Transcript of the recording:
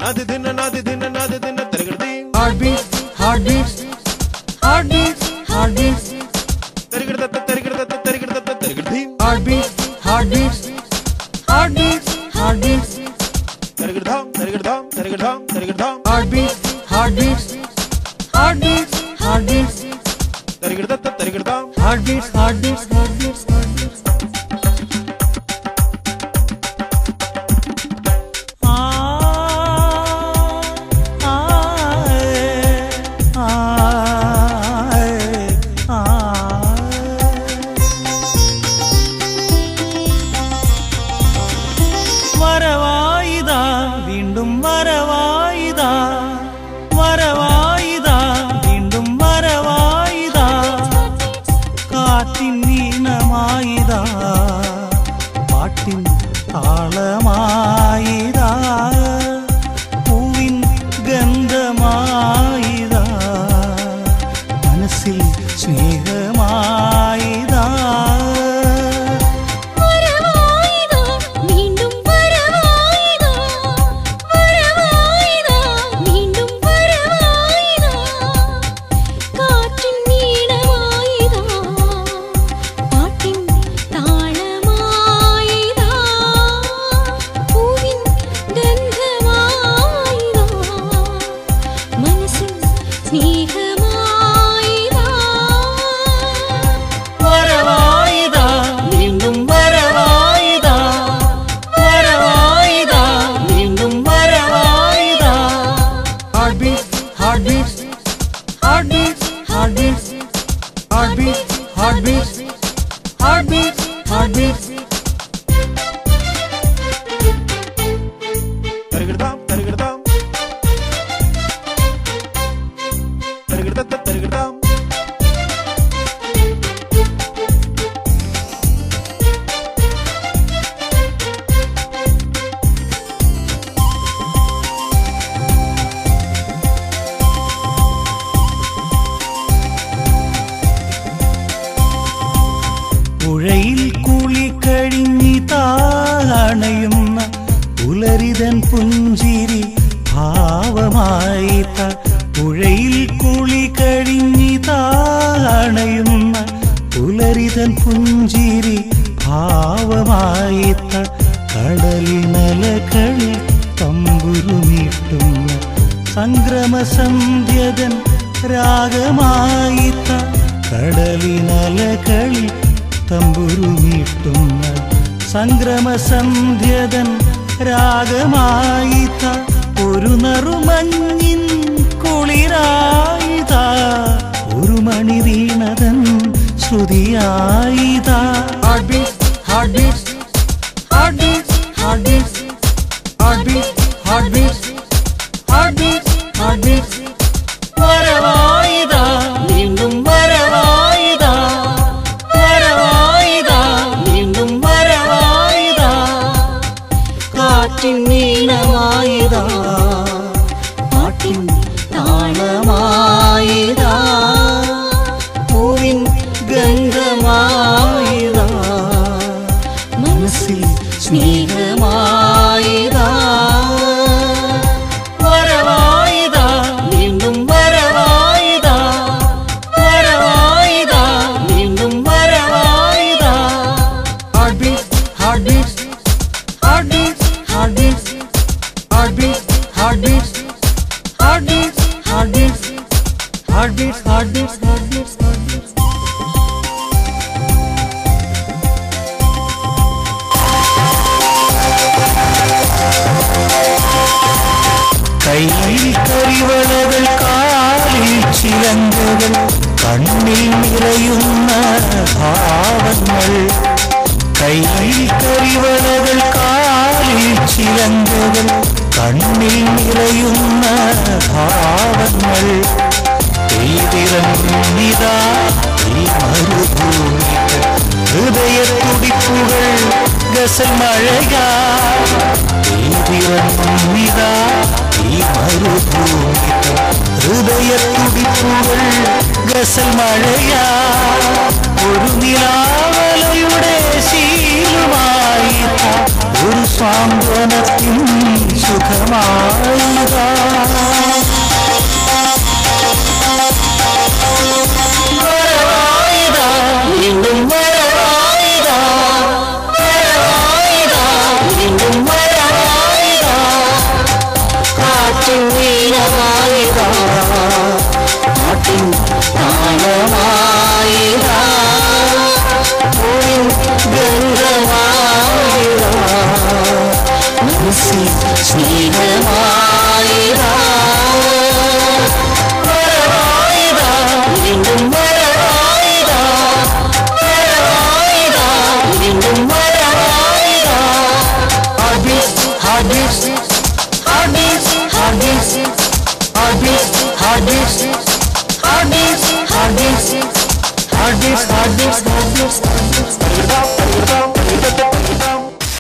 Heartbeats, heartbeats, heartbeats, heartbeats. Heartbeats, heartbeats, heartbeats, heartbeats. Heartbeats, heartbeats, heartbeats, heartbeats. Heartbeats, heartbeats, heartbeats, heartbeats. വരവായിതാ വീണ്ടും വരവായിതാ വരവായിതാ വീണ്ടും വരവായിതാ കാറ്റിൻ നീനമായിതാ പാട്ടിൻ താളമായിതാ പൂവിൻ ഗന്ധമായിതാ മനസ്സിൽ സ്നേഹമായിതാ Heartbeats, heartbeats, heartbeats, heartbeats, heartbeats, heartbeats, heartbeats. പുഴയിൽ കുളി കഴിഞ്ഞിതാണയുന്ന പുലരിതൻ പുഞ്ചിരി ഭാവമായി പുഴയിൽ കുളി കഴിഞ്ഞിതാണയുന്ന പുലരിതൻ പുഞ്ചിരി ഭാവമായി കടലിനലകളിൽ തമ്പുരുമീട്ടുന്ന സംക്രമസന്ധ്യതൻ രാഗമായി കടലിനലകളിൽ തമ്പുരുമീട്ടുന്ന സംക്രമസന്ധ്യതൻ രാഗമായിത ഒരു നറുമഞ്ഞിൻ കുളിരായിത ഒരു മണി വീണതൻ ശ്രുതിയായിത Heartbeats, heartbeats, heartbeats, heartbeats, heartbeats, heartbeats, heartbeats, heartbeats. വരവായിതാ വീണ്ടും വരവായിതാ വരവായിതാ വീണ്ടും വരവായിതാ കാറ്റിൻ നീളമായിതാ പാട്ടിൻ താളമായിതാ പൂവിൻ ഗന്ധമായിതാ മനസ്സിൽ സ്നേഹമായിതാ വരവായിതാ വീണ്ടും വരവായിതാ വരവായിതാ വീണ്ടും വരവായിതാ Heartbeats, heartbeats, heartbeats, heartbeats, heartbeats, heartbeats, heartbeats, heartbeats, heartbeats, heartbeats, heartbeats, heartbeats. കൈയിൽ കരിവളകൾ കാലിൽ ചിലങ്കകൾ കണ്ണിൽ നിറയുന്ന ഭാവങ്ങൾ കൈയിൽ കരിവളകൾ കാലിൽ ചിലങ്കകൾ കണ്ണിൽ നിറയുന്ന ഭാവങ്ങൾ പെയ്തിറങ്ങിതാ ഈ മരുഭൂമികൾ ഹൃദയത്തുടിപ്പുകൾ ഗസൽ മഴയാ പെയ്തിറങ്ങിതാ ഈ മരുഭൂമികൾ ഹൃദയത്തുടിപ്പുകൾ ഗസൽ മഴയാ ഒരു നിലാവലയുടെ ശീലുമായി ഒരു സാന്ത്വനത്തിൻ സുഖമായിതാ വീണ്ടും വരവായിതാ വീണ്ടും വരവായിതാ കാറ്റിൻ നീളമായിതാ കാറ്റിൻ താളമായിതാ ഗന്ധമായിതാ മനസ്സിൽ സ്നേഹമായിതാ വരവായിതാ വീണ്ടും വരവായിതാ വരവായിതാ വീണ്ടും വരവായിതാ Heartbeats, heartbeats, heartbeats, heartbeats, heartbeats, heartbeats, heartbeats, heartbeats, heartbeats, heartbeats, heartbeats, heartbeats.